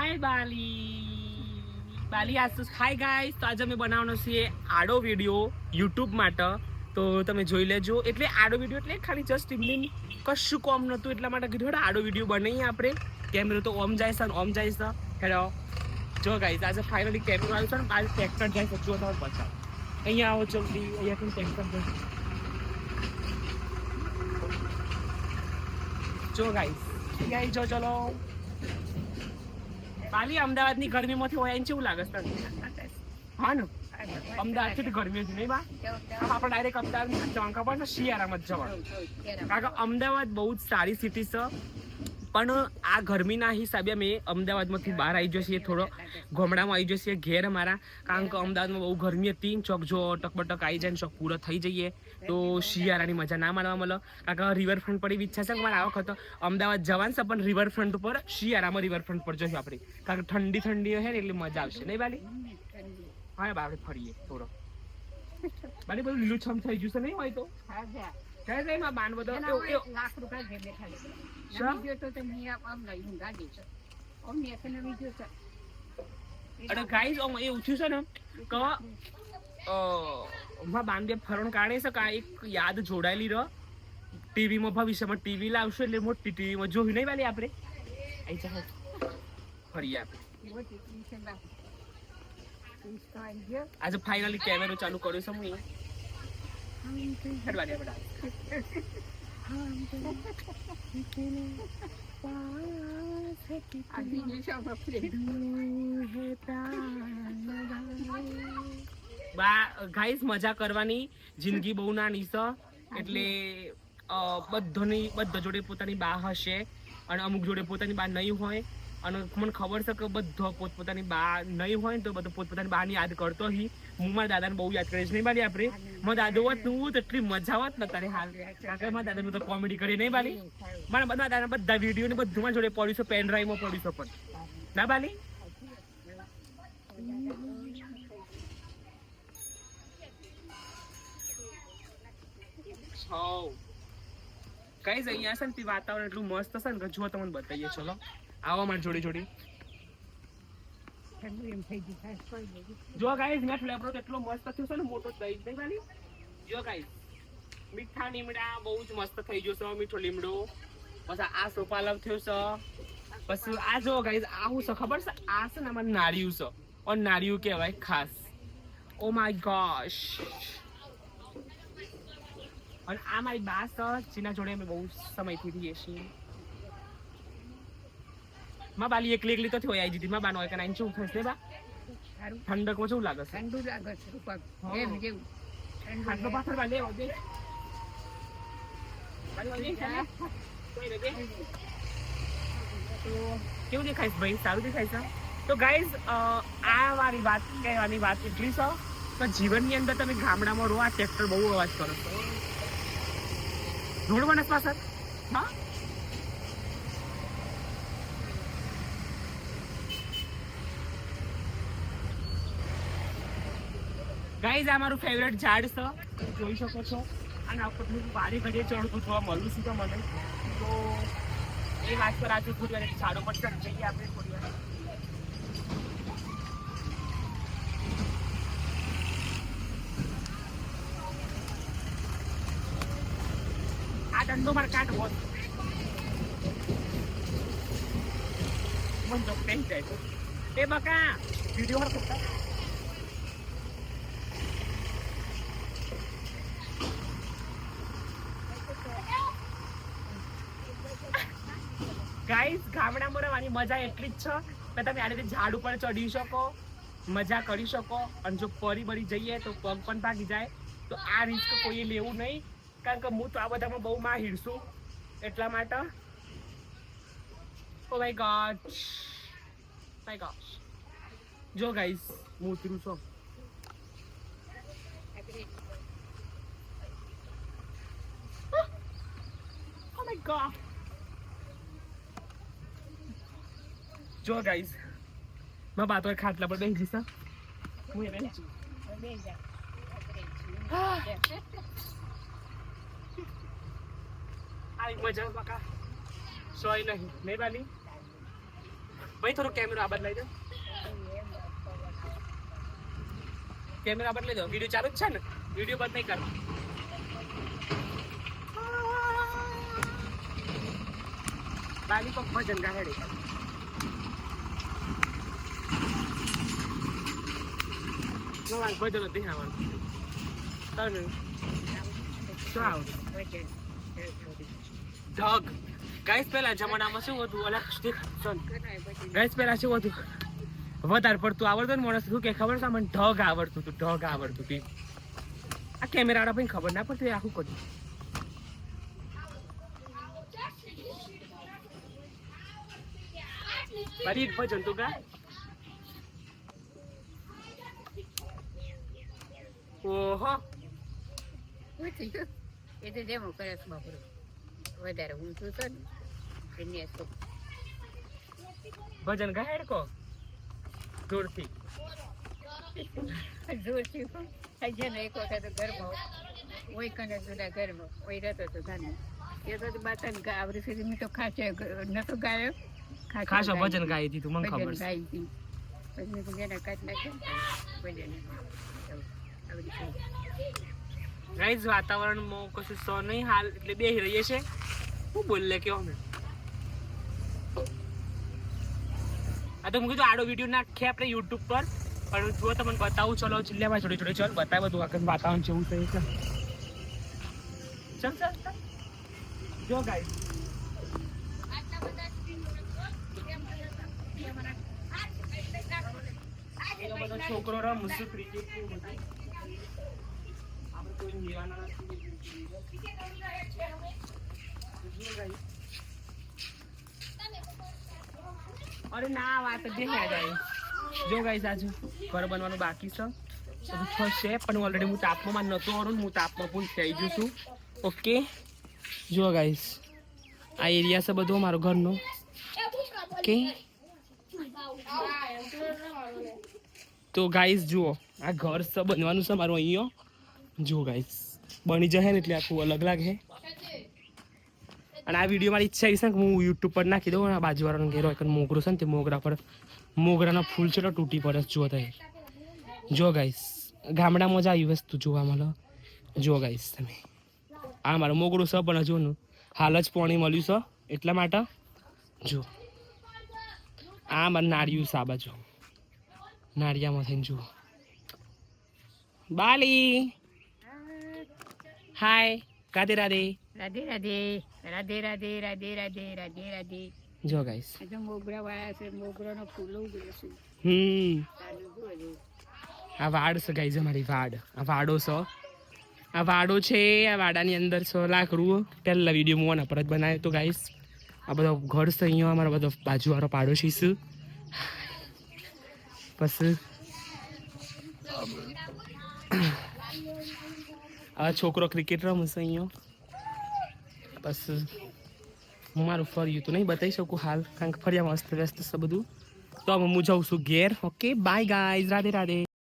હાય બાલી આજ તો hi guys, તો આજે અમે બનાવવાનો છે આડો વિડીયો યુટ્યુબ માટે. તો તમે જોઈ લેજો. એટલે આડો વિડીયો એટલે ખાલી જસ્ટ એમની કશું કોમ નતું એટલા માટે કીધું આડો વિડીયો બનાવીએ આપણે. કેમેરો તો ઓમ જાય છે ને ઓમ જાય છે. હેલો જો ગાઈસ, આજે ફાઇનલી કેમેરો આવ્યો છે ને આજે ટ્રેક્ટર જાય છે. જો તમે બતાવો અહીંયા આવો જલ્દી. અહીંયાથી ટ્રેક્ટર જાય. જો ગાઈસ ગાઈ જો ચલો. બાલી અમદાવાદની ગરમીમાંથી હોય કેવું લાગે છે તને? હા ને અમદાવાદ ગરમી જ નહીં બા. આપણે ડાયરેક્ટ અમદાવાદ જવાનું ખબર છે શિયાળામાં જ જવાનું. કારણ કે અમદાવાદ બહુ જ સારી સિટી છે. પણ આ ગરમીના હિસાબે અમે અમદાવાદમાંથી બહાર આવી જઈએ, થોડો ગામડામાં આવી જઈએ ઘેર અમારા. કારણ કે અમદાવાદમાં બહુ ગરમી હતી. ચોક જો ટકબટક આવી જાય ને ચોક પૂરો થઈ જઈએ તો શિયાળાની મજા ના માણવા મળે. કારણ કે રિવરફ્રન્ટ પર એવી ઈચ્છા છે કે મારે આ વખત અમદાવાદ જવાનું છે, પણ રિવરફ્રન્ટ ઉપર શિયાળામાં રિવરફ્રન્ટ પર જઈશું આપણે. કારણ કે ઠંડી ઠંડી હે ને એટલે મજા આવશે નહીં બાલી? હા આપણે ફરીએ થોડો. બાલી બધું લીલુંછમ થઈ ગયું છે નહીં હોય તો બાન બધો લાખ અરે ગાઈસ એવું થયું છે ને કે બાન બે ફરણ કાઢે છે કે એક યાદ જોડાયેલી રહ ટીવીમાં. ભવિષ્યમાં ટીવી લાવશું એટલે મોટી ટીવીમાં જોયું નહીં વાલી આપણે આવી જાય ફરીએ આપણે. આજે ફાઇનલી કેમેરો ચાલુ કર્યો છે હું. ગાઈસ મજા કરવાની, જિંદગી બહુ નાની છે. એટલે બધા જોડે પોતાની બા હશે અને અમુક જોડે પોતાની બા નહીં હોય. અને મને ખબર છે કે બધો પોતપોતાની બા નહીં હોય તો બધો પોતપોતાની બાની યાદ કરતો હી. હું મારા દાદાને બહુ યાદ કરીશ નહીં બાલી આપણે. મારા દાદો હોત હું તો એટલી મજા હોત ને તારે હાલ. કારણ કે મારા દાદાનું તો કોમેડી કરી નહીં બાલી. મારા બધા દાદા બધા વિડીયો ને બધું જોડે પડ્યું છે, પેન ડ્રાઈવમાં પડ્યું છે પણ ના બાલી. ગાઈસ અહીંયા છે ને વાતાવરણ એટલું મસ્ત છે ને કે જો તમને બતાવીએ. ચલો આવો મારી જોડી જોડી. જો ગાઈસ મેં ફ્લેવર એટલો મસ્ત થયો છે ને, મોટો દહીં નહીં વાલી. જો ગાઈસ મીઠા લીમડા બહુ જ મસ્ત થઈ ગયો છે. મીઠો લીમડો પછી આ સોપાલવ થયો છે. પછી આ જો ગાઈસ આ હું છે ખબર છે? આ છે ને અમારે નાળિયું છે. ઓર નાળિયું કહેવાય ખાસ. Oh my gosh. અને આ મારી બા છે જેના જોડે અમે બહુ સમયથી રહીએ છીએ. માં બાલી એકલી તો થઈ આવી દીધી. માં બાનો એક નાઈન શું થશે બા? ઠંડકમાં શું લાગે છે? ઠંડુ લાગે છે રૂપા એમ જેવું. ઠંડો પાછળ બાલે ઓબે કેવું દેખાય છે ભાઈ? સારું દેખાય છે. તો ગાઈઝ આ મારી વાત કહેવાની વાત એટલી છે કે જીવનની અંદર તમે ગામડામાં રહો, આ ટ્રેક્ટર બહુ અવાજ કરો છો. રોડ બનસ પાછળ હા ગાઈઝ આ મારું ફેવરેટ ઝાડ છે, જોઈ શકો છો. અને આ પર વારે ઘડીએ ચડતું જોવા મળ્યું છે મને. તો એ વાત પર આજે થોડી વાર ઝાડો પર ચડી જઈએ આપણે થોડી વાર. આ દંડો મારે કાઢવો મને તો પેન જાય. એ બકા વિડીયો હર કરતા ગાઈસ ગામડામાં રહેવાની મજા એટલી જ છે કે તમે આ રીતે ઝાડ ઉપર ચડી શકો, મજા કરી શકો. અને જો પરી બળી જઈએ તો પગ પણ ભાગી જાય. તો આ રિસ્ક કોઈએ લેવું નહીં. કારણ કે હું તો આ બધામાં બહુ માહિર છું એટલા માટે. Oh my God my God. જો ગાઈસ હું ઉતરું છું. Oh my God. જો ગાઈસ માં બાતો ખાટલા પર બેસી જશે. હું એ બેસી છું. આવી મજા બકા સોય નહીં નહીં બાલી. ભાઈ થોડો કેમેરો આ બાજુ લઈ દો, કેમેરો આ બાજુ લઈ દો. વિડીયો ચાલુ જ છે ને, વિડીયો બંધ નહીં કરો. બાલી પર ભજન ગાહેડે ભજન હતી આવવાનું. ઢગ ગાઈસ પેલા જમાનામાં શું હતું, ગાઈસ પેલા શું હતું, વધારે પડતું આવડતું ને માણસ શું કે ખબર છે મને ઢગ આવડતું હતું, ઢગ આવડતું હતું. આ કેમેરા વાળા ભાઈ ખબર ના પડતી આખું કર્યું. મારી એક ભજન તું ગા. ઓહો એ તો જેમ કરે છે બાપરો વધારે હું છું સર એને ભજન ગા હેડકો જોરથી જોરથી પણ એક વખત ઘરમાં ઓય કને જુદા ઘરમાં ઓય રહેતો હતો ધાને એ તો બાતન આવડી સુધી મેં તો ખાસે નતો ગાયો ખાસો ભજન ગાઈ હતી તું, મને ખબર છે. ગાઈ હતી પછી મેં જેને કાઢ નાખ્યું ભજન ગાઈસ વાતાવરણમાં કશું સો નહીં હાલ એટલે બેહી રહીએ છે. હું બોલે કેવો મેં આ તો હું કીધું આડો વિડીયો નાખીએ આપણે યુટ્યુબ પર, પણ જો તમને બતાવું ચલો ચિલ્લામાં છોડી છોડી ચાલ બતાવે બધું આખું વાતાવરણ જેવું છે. ચાલ ચાલ ચાલ જો ગાઈસ બધા છોકરો રમશે ક્રિકેટ અરે ના વાત જ જાય. જો ગાઈસ આજુ ઘર બનવાનું બાકી છે, બધું થશે પણ ઓલરેડી હું તાપમાં નતો આવડું, હું તાપમાં પણ થઈ ગયું છું. ઓકે જો ગાઈસ આ એરિયા છે બધો મારો ઘરનો. ઓકે તો ગાઈસ જુઓ આ ઘર છે બનવાનું છે મારું અહીંયા. જો ગાઈસ બની જશે ને એટલે આખું અલગ લાગે. અને આ વિડીયો મારી ઈચ્છા છે કે હું યુટ્યુબ પર નાખી દઉં. આ બાજુવાળાનો ઘેરો એક મોગરો છે ને તે મોગરા પર મોગરાનો ફૂલ છે તો તૂટી પડે જુઓ થાય. જો ગાઈસ ગામડામાં જ આવી વસ્તુ જોવા મળે. જો ગાઈસ તમે આ મારું મોગરું છે પણ હજુ હાલ જ પાણી મળ્યું છે એટલા માટે. જો આ મારું નાળિયું છે આ બાજુ, નાળિયામાં થઈને જુઓ. બાલી હાય રાધે રાધે રાધે રાધે રાધે રાધે રાધે રાધે રાધે રાધે. જો ગાઈસ આજે મોગરા વાળા છે, મોગરાનો ફૂલો ઉગડે છે. આ વાડ છે ગાઈસ, અમારી વાડ. આ વાડો છે, આ વાડો છે. આ વાડાની અંદર 100 લાકડું પહેલા વિડીયો મોના પર જ બનાવ્યો તો ગાઈસ. આ બધો ઘર છે અહીંયા અમારો બધો બાજુવાળો પાડોશી છે. પછી આ છોકરો ક્રિકેટ રમશે અહીંયા. બસ હું મારું ફર્યું તો નહીં બતાવી શકું હાલ કારણ કે ફર્યા મસ્ત વ્યસ્ત છે બધું. તો હવે હું જાઉં છું ઘેર. Okay bye guys, Radhe Radhe.